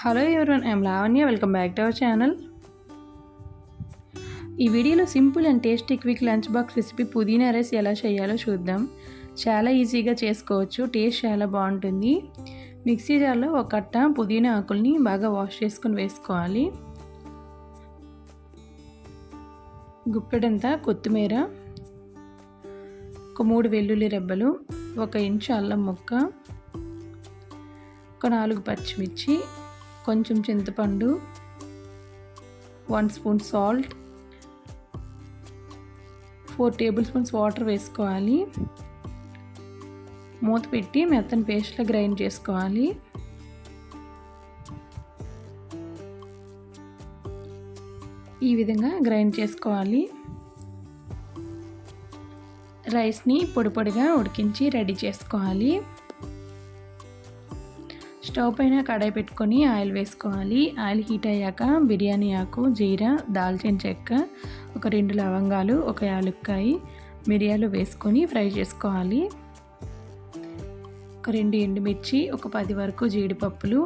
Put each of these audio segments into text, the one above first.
Hello everyone, I'm Lavanya. Welcome back to our channel. ఈ వీడియోలో simple and tasty quick lunch box recipe పుదీనా rice ఎలా చేయాలో చూద్దాం. చాలా ఈజీగా చేసుకోవచ్చు, టేస్ట్ చాలా బాగుంటుంది. మిక్సీ జార్లో ఒక కట్ట పుదీనా ఆకుల్ని బాగా వాష్ చేసుకుని వేసుకోవాలి. గుప్పెడంతా కొత్తిమీర, ఒక 3 వెల్లుల్లి రెబ్బలు, 1 ఇంచు అల్లం ముక్క, ఒక 4 పచ్చిమిర్చి, కొంచెం చింతపండు, 1 spoon salt, 4 table spoons water వేసుకోవాలి. మూత పెట్టి మెత్తని పేస్ట్లా గ్రైండ్ చేసుకోవాలి. ఈ విధంగా గ్రైండ్ చేసుకోవాలి. రైస్ని పొడి పొడిగా ఉడికించి రెడీ చేసుకోవాలి. స్టవ్ పైన కడాయి పెట్టుకొని ఆయిల్ వేసుకోవాలి. ఆయిల్ హీట్ అయ్యాక బిర్యానీ ఆకు, జీరా, దాల్చిన చెక్క, ఒక 2 లవంగాలు, 1 యాలక్కాయ, మిరియాలు వేసుకొని ఫ్రై చేసుకోవాలి. ఒక 2 ఎండుమిర్చి, ఒక 10 వరకు జీడిపప్పులు,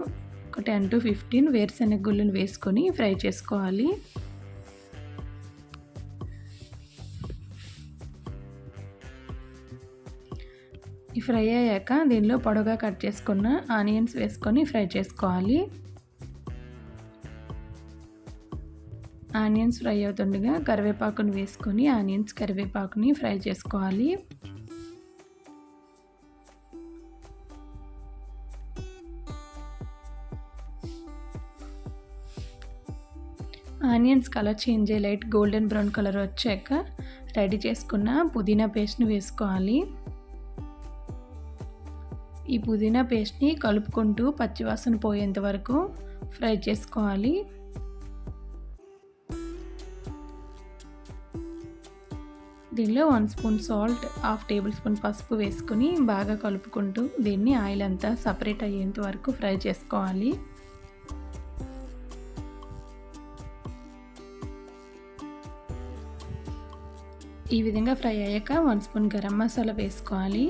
ఒక 10 to 15 వేరుశనగ గుళ్ళను వేసుకొని ఫ్రై చేసుకోవాలి. ఈ ఫ్రై అయ్యాక దీనిలో పొడవుగా కట్ చేసుకున్న ఆనియన్స్ వేసుకొని ఫ్రై చేసుకోవాలి. ఆనియన్స్ ఫ్రై అవుతుండగా కరివేపాకుని వేసుకొని కరివేపాకుని ఫ్రై చేసుకోవాలి. ఆనియన్స్ కలర్ చేంజ్ అయ్యి లైట్ గోల్డెన్ బ్రౌన్ కలర్ వచ్చాక రెడీ చేసుకున్న పుదీనా పేస్ట్ని వేసుకోవాలి. ఈ పుదీనా పేస్ట్ని కలుపుకుంటూ పచ్చివాసన పోయేంత వరకు ఫ్రై చేసుకోవాలి. దీనిలో 1 స్పూన్ సాల్ట్, 1/2 టేబుల్ స్పూన్ పసుపు వేసుకొని బాగా కలుపుకుంటూ దీన్ని ఆయిల్ అంతా సపరేట్ అయ్యేంత వరకు ఫ్రై చేసుకోవాలి. ఈ విధంగా ఫ్రై అయ్యాక 1 స్పూన్ గరం మసాలా వేసుకోవాలి.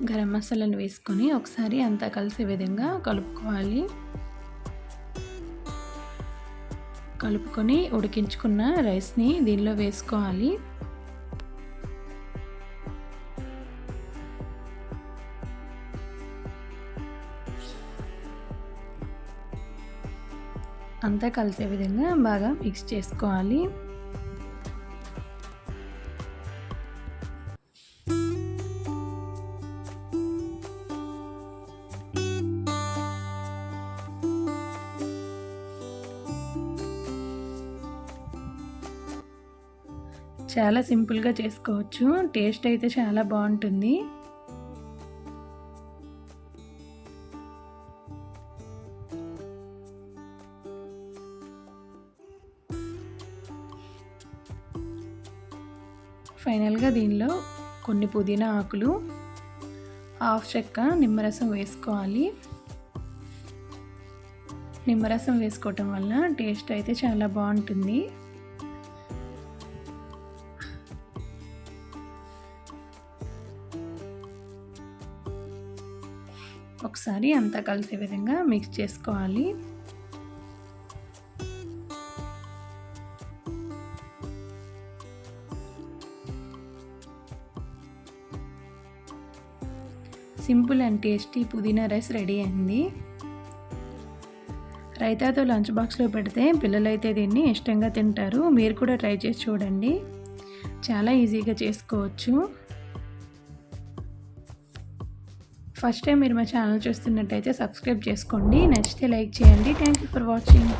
గరం మసాలాను వేసుకొని ఒకసారి అంతా కలిసే విధంగా కలుపుకోవాలి. కలుపుకొని ఉడికించుకున్న రైస్ని దీనిలో వేసుకోవాలి. అంతా కలిసే విధంగా బాగా మిక్స్ చేసుకోవాలి. చాలా సింపుల్గా చేసుకోవచ్చు, టేస్ట్ అయితే చాలా బాగుంటుంది. ఫైనల్గా దీనిలో కొన్ని పుదీనా ఆకులు, 1/2 చెక్క నిమ్మరసం వేసుకోవాలి. నిమ్మరసం వేసుకోవటం వల్ల టేస్ట్ అయితే చాలా బాగుంటుంది. ఒకసారి అంతా కలిసే విధంగా మిక్స్ చేసుకోవాలి. సింపుల్ అండ్ టేస్టీ పుదీనా రైస్ రెడీ అయింది. రైతాతో లంచ్ బాక్స్లో పెడితే పిల్లలైతే దీన్ని ఇష్టంగా తింటారు. మీరు కూడా ట్రై చేసి చూడండి, చాలా ఈజీగా చేసుకోవచ్చు. ఫస్ట్ టైం మీరు మా ఛానల్ చూస్తున్నట్టయితే సబ్స్క్రైబ్ చేసుకోండి, నచ్చితే లైక్ చేయండి. Thank you for watching.